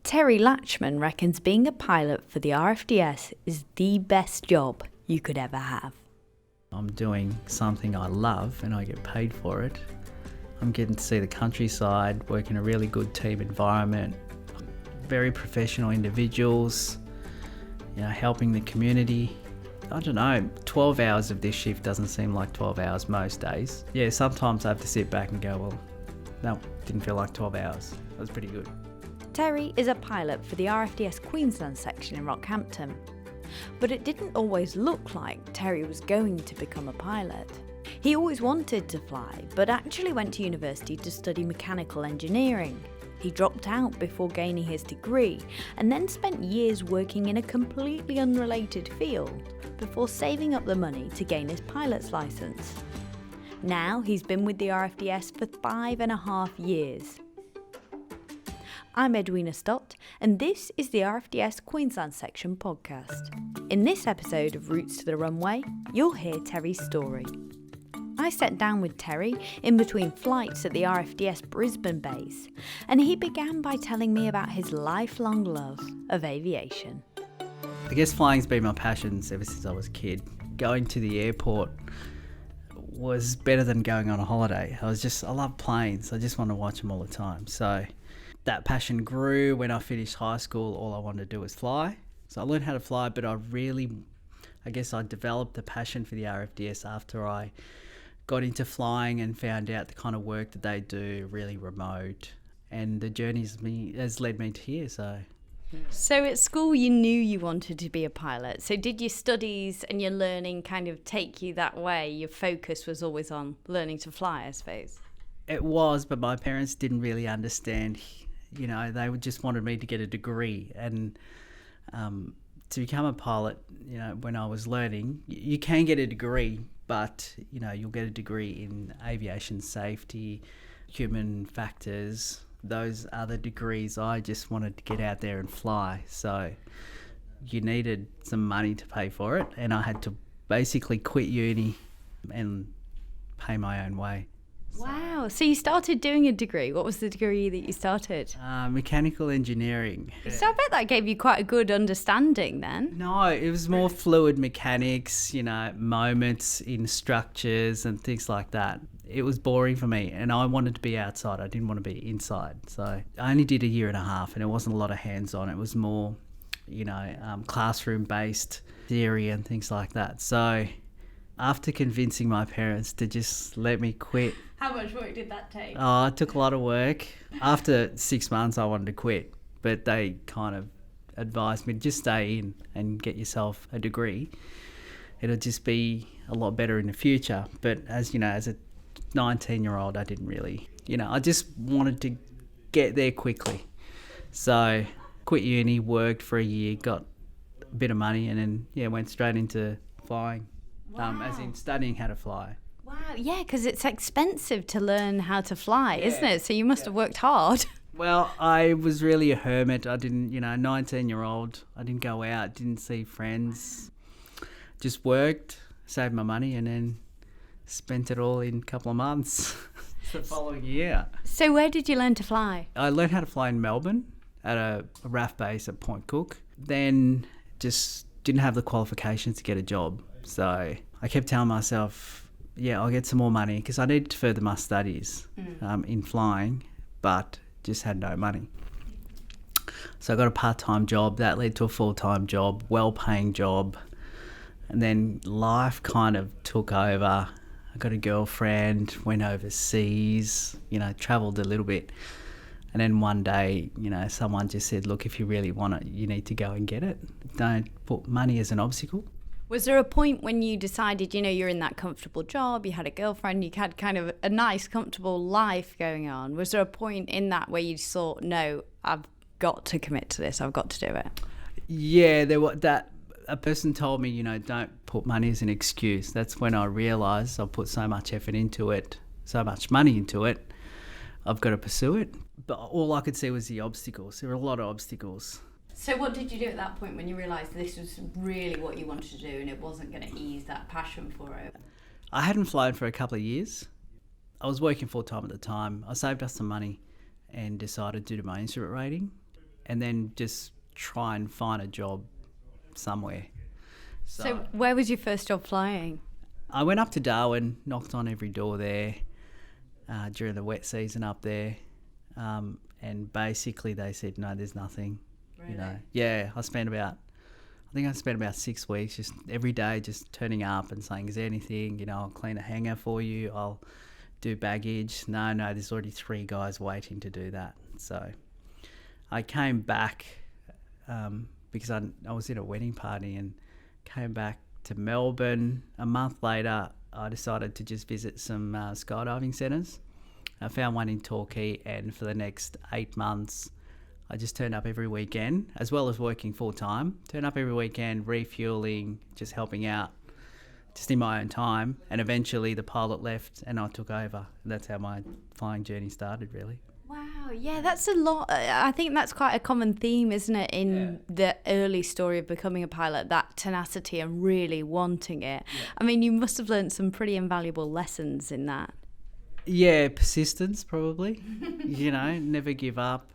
Terry Latchman reckons being a pilot for the RFDS is the best job you could ever have. I'm doing something I love and I get paid for it. I'm getting to see the countryside, work in a really good team environment, very professional individuals, helping the community. I don't know, 12 hours of this shift doesn't seem like 12 hours most days. Yeah, sometimes I have to sit back and go, well, no, didn't feel like 12 hours. That was pretty good. Terry is a pilot for the RFDS Queensland section in Rockhampton. But it didn't always look like Terry was going to become a pilot. He always wanted to fly, but actually went to university to study mechanical engineering. He dropped out before gaining his degree and then spent years working in a completely unrelated field before saving up the money to gain his pilot's licence. Now he's been with the RFDS for 5.5 years. I'm Edwina Stott, and this is the RFDS Queensland Section podcast. In this episode of Routes to the Runway, you'll hear Terry's story. I sat down with Terry in between flights at the RFDS Brisbane base, and he began by telling me about his lifelong love of aviation. I guess flying's been my passion ever since I was a kid. Going to the airport was better than going on a holiday. I love planes. I just want to watch them all the time. So that passion grew when I finished high school. All I wanted to do was fly. So I learned how to fly, but I developed a passion for the RFDS after I got into flying and found out the kind of work that they do, really remote. And the journey has led me to here, so... So at school you knew you wanted to be a pilot. So did your studies and your learning kind of take you that way? Your focus was always on learning to fly, I suppose. It was, but my parents didn't really understand. They just wanted me to get a degree. And to become a pilot, when I was learning, you can get a degree, but, you'll get a degree in aviation safety, human factors, those other degrees. I just wanted to get out there and fly. So you needed some money to pay for it. And I had to basically quit uni and pay my own way. Wow. So you started doing a degree. What was the degree that you started? Mechanical engineering. So I bet that gave you quite a good understanding then. No, it was more fluid mechanics, moments in structures and things like that. It was boring for me and I wanted to be outside. I didn't want to be inside. So I only did 1.5 years and it wasn't a lot of hands-on. It was more, classroom-based theory and things like that. So after convincing my parents to just let me quit. How much work did that take? Oh, it took a lot of work. After 6 months, I wanted to quit, but they kind of advised me to just stay in and get yourself a degree. It'll just be a lot better in the future. But as a 19-year-old, I didn't really, I just wanted to get there quickly. So quit uni, worked for 1 year, got a bit of money, and then, went straight into flying. Wow. As in studying how to fly. Wow, yeah, because it's expensive to learn how to fly, isn't it? So you must have worked hard. Well, I was really a hermit. I didn't, 19-year-old, I didn't go out, didn't see friends. Just worked, saved my money, and then spent it all in a couple of months the following year. So where did you learn to fly? I learned how to fly in Melbourne at a RAF base at Point Cook. Then just didn't have the qualifications to get a job. So I kept telling myself, I'll get some more money because I needed to further my studies in flying, but just had no money. So I got a part-time job. That led to a full-time job, well-paying job. And then life kind of took over. I got a girlfriend, went overseas, travelled a little bit. And then one day, someone just said, look, if you really want it, you need to go and get it. Don't put money as an obstacle. Was there a point when you decided, you're in that comfortable job, you had a girlfriend, you had kind of a nice, comfortable life going on? Was there a point in that where you thought, no, I've got to commit to this, I've got to do it? Yeah, a person told me, don't put money as an excuse. That's when I realised I've put so much effort into it, so much money into it, I've got to pursue it. But all I could see was the obstacles. There were a lot of obstacles. So what did you do at that point when you realised this was really what you wanted to do and it wasn't going to ease that passion for it? I hadn't flown for a couple of years. I was working full-time at the time. I saved up some money and decided to do my instrument rating. and then just try and find a job somewhere. So where was your first job flying? I went up to Darwin, knocked on every door there during the wet season up there, and basically they said, no, there's nothing. Really? You know, yeah, I spent about 6 weeks just every day just turning up and saying, is there anything, you know, I'll clean a hangar for you, I'll do baggage. No, there's already 3 guys waiting to do that. So I came back because I was in a wedding party and came back to Melbourne. A month later, I decided to just visit some skydiving centres. I found one in Torquay, and for the next 8 months, I just turned up every weekend, as well as working full-time. Turned up every weekend, refuelling, just helping out, just in my own time. And eventually the pilot left and I took over. And that's how my flying journey started, really. Wow, yeah, that's a lot. I think that's quite a common theme, isn't it, in the early story of becoming a pilot, that tenacity and really wanting it. Yeah. I mean, you must have learned some pretty invaluable lessons in that. Yeah, persistence probably. You know, never give up.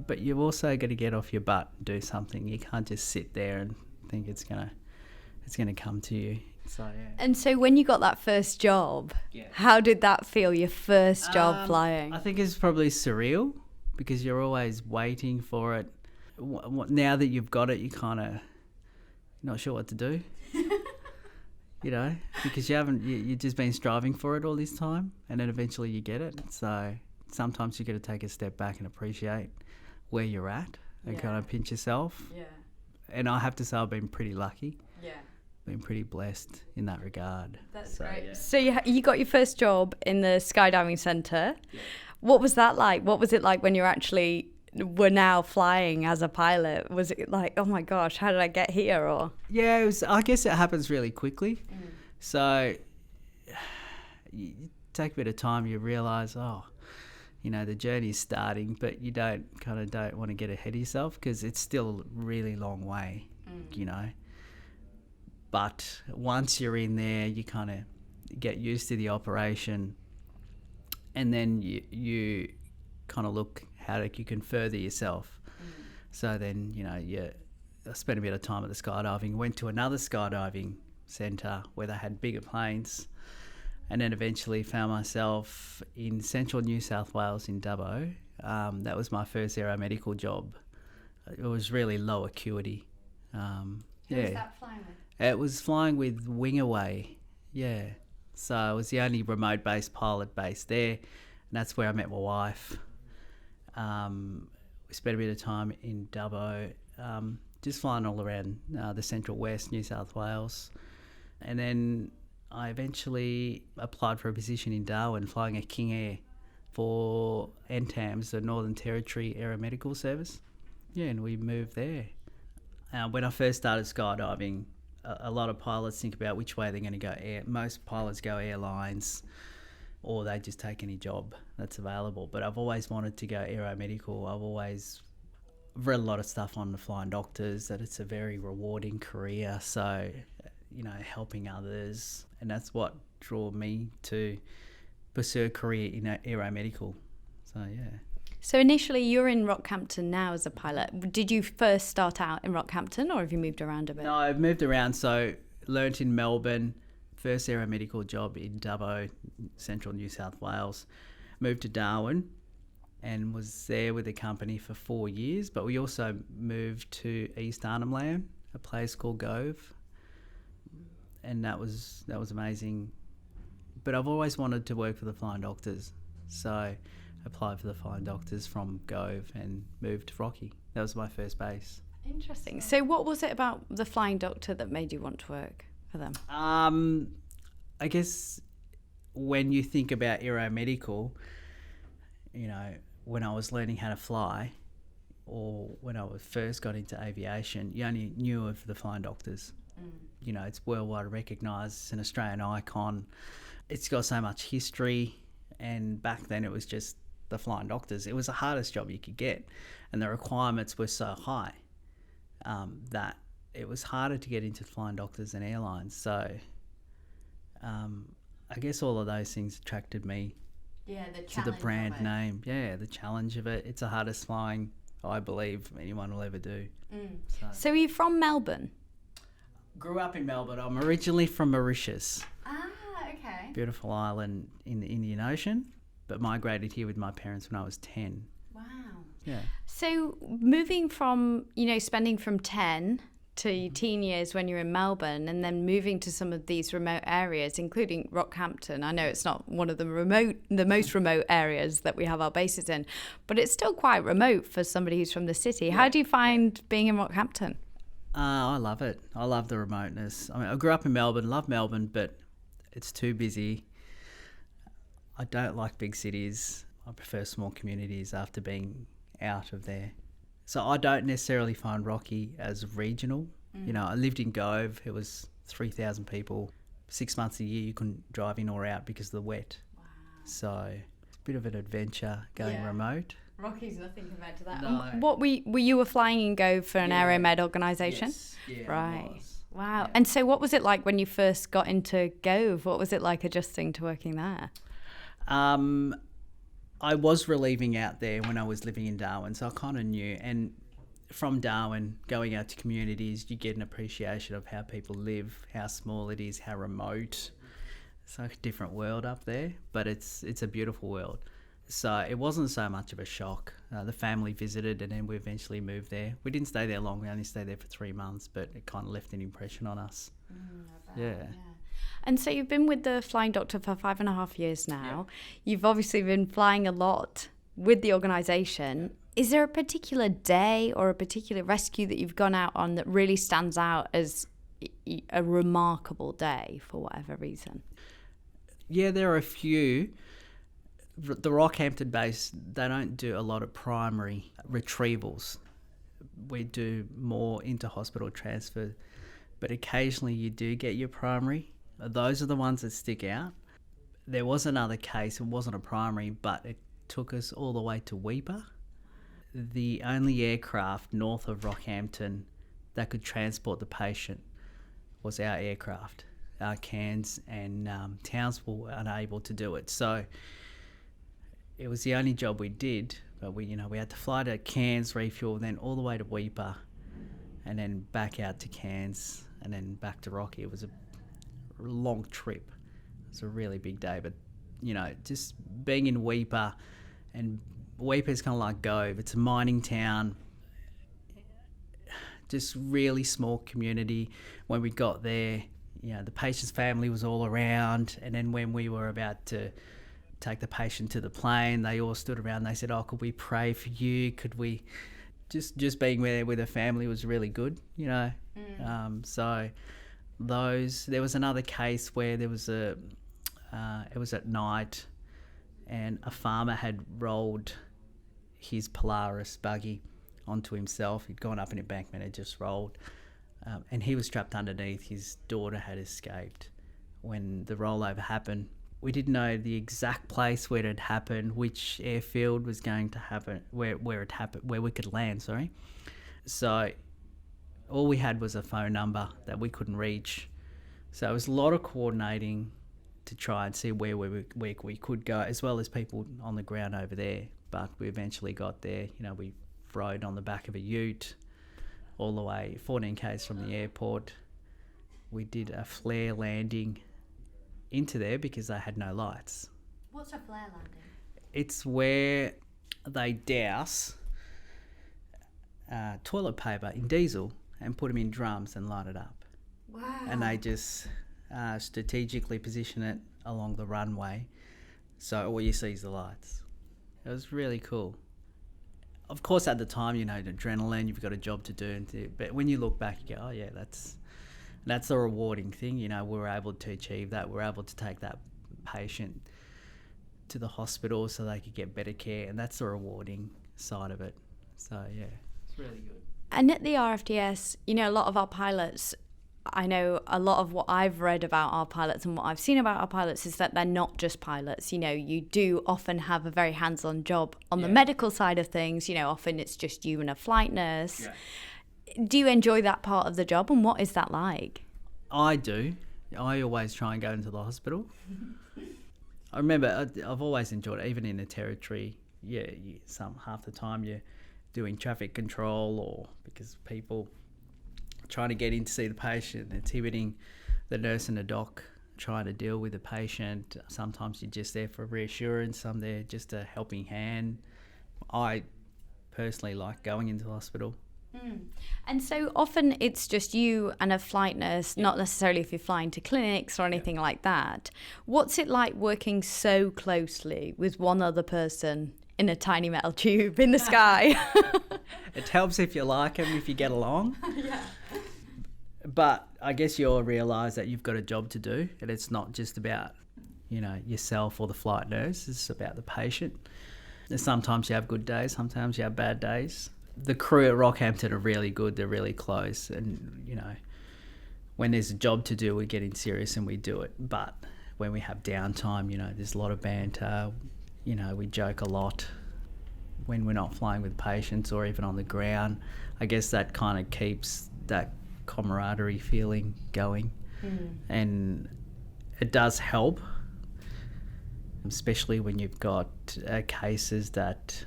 But you've also got to get off your butt and do something. You can't just sit there and think it's gonna come to you. So, yeah. And so when you got that first job, how did that feel, your first job flying? I think it's probably surreal because you're always waiting for it. Now that you've got it, you kind of not sure what to do, you know, because you've just been striving for it all this time, and then eventually you get it. So sometimes you got to take a step back and appreciate where you're at and kind of pinch yourself. Yeah. And I have to say I've been pretty lucky. Yeah. Been pretty blessed in that regard. That's great. Yeah. So you got your first job in the skydiving centre. Yeah. What was that like? What was it like when you actually were now flying as a pilot? Was it like, oh my gosh, how did I get here? Or yeah, I guess it happens really quickly. So you take a bit of time, you realise, you know, the journey's starting, but you don't want to get ahead of yourself because it's still a really long way, you know. But once you're in there, you kind of get used to the operation, and then you kind of look how you can further yourself. So then, you know, I spent a bit of time at the skydiving, went to another skydiving centre where they had bigger planes, and then eventually found myself in central New South Wales in Dubbo. That was my first aeromedical job. It was really low acuity. Who was that flying with? It was flying with Wingaway, yeah. So I was the only remote-based pilot based there, and that's where I met my wife. We spent a bit of time in Dubbo, just flying all around the central west, New South Wales. And then I eventually applied for a position in Darwin, flying a King Air for NTAMS, the Northern Territory Aeromedical Service. Yeah, and we moved there. When I first started skydiving, a lot of pilots think about which way they're going to go. Most pilots go airlines, or they just take any job that's available. But I've always wanted to go aeromedical. I've always read a lot of stuff on the flying doctors, that it's a very rewarding career. So, you know, helping others, and that's what drew me to pursue a career in aeromedical. So, yeah. So initially you're in Rockhampton now as a pilot. Did you first start out in Rockhampton, or have you moved around a bit? No, I've moved around. So learnt in Melbourne, first aeromedical job in Dubbo, central New South Wales. Moved to Darwin and was there with the company for 4 years. But we also moved to East Arnhem Land, a place called Gove. And that was amazing. But I've always wanted to work for the Flying Doctors. So applied for the Flying Doctors from Gove and moved to Rocky. That was my first base. Interesting. So what was it about the Flying Doctor that made you want to work for them? I guess when you think about aeromedical, you know, when I was learning how to fly, or when I first got into aviation, you only knew of the Flying Doctors. You know, it's worldwide recognised. It's an Australian icon. It's got so much history, and back then it was just the Flying Doctors. It was the hardest job you could get, and the requirements were so high that it was harder to get into Flying Doctors than airlines. So I guess all of those things attracted me to the brand name. Yeah, the challenge of it. It's the hardest flying I believe anyone will ever do. So are you from Melbourne? Grew up in Melbourne. I'm originally from Mauritius. Ah, okay. Beautiful island in the Indian Ocean, but migrated here with my parents when I was 10. Wow. Yeah. So moving from, spending from 10 to your teen years when you're in Melbourne, and then moving to some of these remote areas, including Rockhampton. I know it's not one of the most remote areas that we have our bases in, but it's still quite remote for somebody who's from the city. How do you find being in Rockhampton? I love it. I love the remoteness. I mean, I grew up in Melbourne, love Melbourne, but it's too busy. I don't like big cities. I prefer small communities after being out of there. So I don't necessarily find Rocky as regional. I lived in Gove. It was 3,000 people. 6 months a year you couldn't drive in or out because of the wet. Wow. So it's a bit of an adventure going remote. Rocky's nothing compared to that. No. What were you were flying in Gove for an Aeromed organisation? Yes. Yeah, right. Wow. Yeah. And so what was it like when you first got into Gove? What was it like adjusting to working there? I was relieving out there when I was living in Darwin, so I kind of knew. And from Darwin, going out to communities, you get an appreciation of how people live, how small it is, how remote. It's like a different world up there, but it's a beautiful world. So it wasn't so much of a shock. The family visited and then we eventually moved there. We didn't stay there long. We only stayed there for 3 months, but it kind of left an impression on us. Yeah. And so you've been with the Flying Doctor for 5.5 years now. You've obviously been flying a lot with the organisation. Is there a particular day or a particular rescue that you've gone out on that really stands out as a remarkable day for whatever reason? Yeah, there are a few. The Rockhampton base, they don't do a lot of primary retrievals. We do more inter-hospital transfer, but occasionally you do get your primary. Those are the ones that stick out. There was another case, it wasn't a primary, but it took us all the way to Weipa. The only aircraft north of Rockhampton that could transport the patient was our aircraft. Our Cairns and Townsville were unable to do it. So it was the only job we did, but we had to fly to Cairns, refuel, then all the way to Weipa, and then back out to Cairns, and then back to Rocky. It was a long trip. It's a really big day, but just being in Weipa, and Weipa is kind of like Gove. It's a mining town, just really small community. When we got there, the patient's family was all around, and then when we were about to take the patient to the plane, they all stood around. They said, could we pray for you? Could we just being there with a family was really good, so there was another case where there was it was at night, and a farmer had rolled his Polaris buggy onto himself. He'd gone up an embankment and just rolled, and he was trapped underneath. His daughter had escaped. When the rollover happened, we didn't know the exact place where it had happened, which airfield was going to happen, where it happened, where we could land, So all we had was a phone number that we couldn't reach. So it was a lot of coordinating to try and see where we could go, as well as people on the ground over there. But we eventually got there. We rode on the back of a ute all the way 14 k's from the airport. We did a flare landing into there because they had no lights. What's a flare landing? It's where they douse toilet paper in diesel and put them in drums and light it up. Wow. And they just strategically position it along the runway, so all you see is the lights. It was really cool. Of course, at the time, adrenaline, you've got a job to do, but when you look back, you go, oh yeah, that's a rewarding thing. We were able to achieve that. We were able to take that patient to the hospital so they could get better care, and that's the rewarding side of it. So yeah, it's really good. And at the RFDS, a lot of our pilots, I know a lot of what I've read about our pilots and what I've seen about our pilots is that they're not just pilots. You do often have a very hands-on job on the medical side of things. Often it's just you and a flight nurse. Yeah. Do you enjoy that part of the job, and what is that like? I do. I always try and go into the hospital. I remember I've always enjoyed it, even in the territory. Yeah, half the time you're doing traffic control or because people trying to get in to see the patient, inhibiting the nurse and the doc, trying to deal with the patient. Sometimes you're just there for reassurance, some there just a helping hand. I personally like going into the hospital. And so often it's just you and a flight nurse, not necessarily if you're flying to clinics or anything like that. What's it like working so closely with one other person in a tiny metal tube in the sky? It helps if you like them, if you get along. But I guess you'll realise that you've got a job to do, and it's not just about, yourself or the flight nurse. It's about the patient. And sometimes you have good days, sometimes you have bad days. The crew at Rockhampton are really good. They're really close, and when there's a job to do, we're getting serious and we do it. But when we have downtime, there's a lot of banter. We joke a lot when we're not flying with patients or even on the ground. I guess that kind of keeps that camaraderie feeling going, and it does help, especially when you've got cases that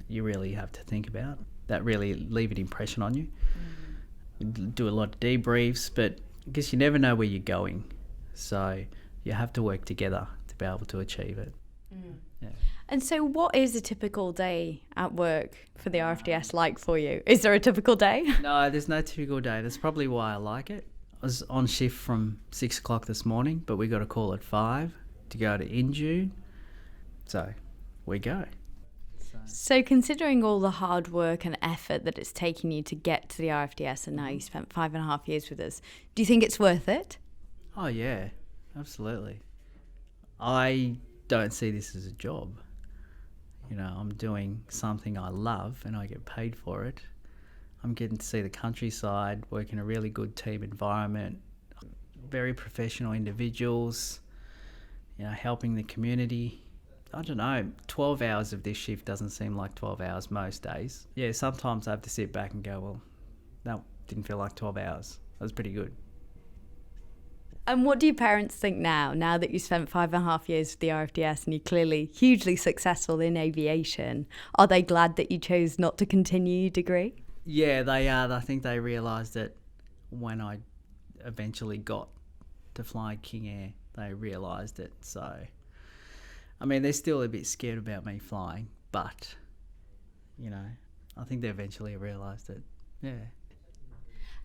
you really have to think about, that really leave an impression on you. We do a lot of debriefs, but I guess you never know where you're going, so you have to work together to be able to achieve it. Yeah. And so what is a typical day at work for the RFDS like for you? Is there a typical day? No, there's no typical day. That's probably why I like it. I was on shift from 6 o'clock this morning, but we got a call at 5 to go to Injune. So we go. So considering all the hard work and effort that it's taken you to get to the RFDS, and now you spent 5.5 years with us, do you think it's worth it? Oh yeah, absolutely. I don't see this as a job. I'm doing something I love and I get paid for it. I'm getting to see the countryside, work in a really good team environment, very professional individuals, helping the community. I don't know, 12 hours of this shift doesn't seem like 12 hours most days. Yeah, sometimes I have to sit back and go, well, that didn't feel like 12 hours. That was pretty good. And what do your parents think now that you spent 5.5 years with the RFDS and you're clearly hugely successful in aviation? Are they glad that you chose not to continue your degree? Yeah, they are. I think they realised that when I eventually got to fly King Air, they realised it. So, they're still a bit scared about me flying, but, I think they eventually realised it. Yeah.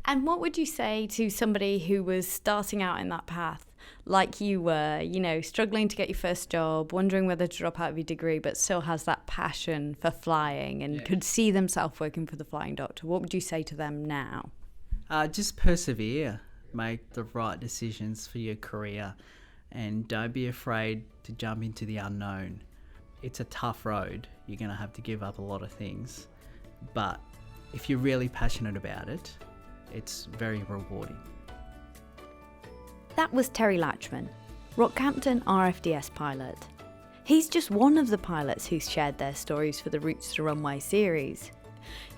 And what would you say to somebody who was starting out in that path, like you were, struggling to get your first job, wondering whether to drop out of your degree, but still has that passion for flying and could see themselves working for the flying doctor? What would you say to them now? Just persevere, make the right decisions for your career, and don't be afraid to jump into the unknown. It's a tough road. You're going to have to give up a lot of things, but if you're really passionate about it, it's very rewarding. That was Terry Latchman, Rockhampton RFDS pilot. He's just one of the pilots who's shared their stories for the Routes to Runway series.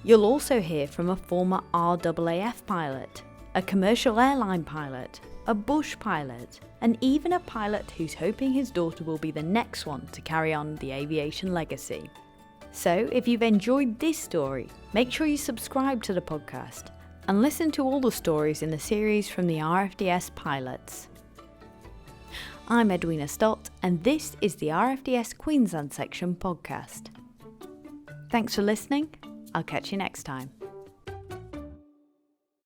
You'll also hear from a former RAAF pilot, a commercial airline pilot, a bush pilot, and even a pilot who's hoping his daughter will be the next one to carry on the aviation legacy. So if you've enjoyed this story, make sure you subscribe to the podcast and listen to all the stories in the series from the RFDS pilots. I'm Edwina Stott, and this is the RFDS Queensland Section podcast. Thanks for listening. I'll catch you next time.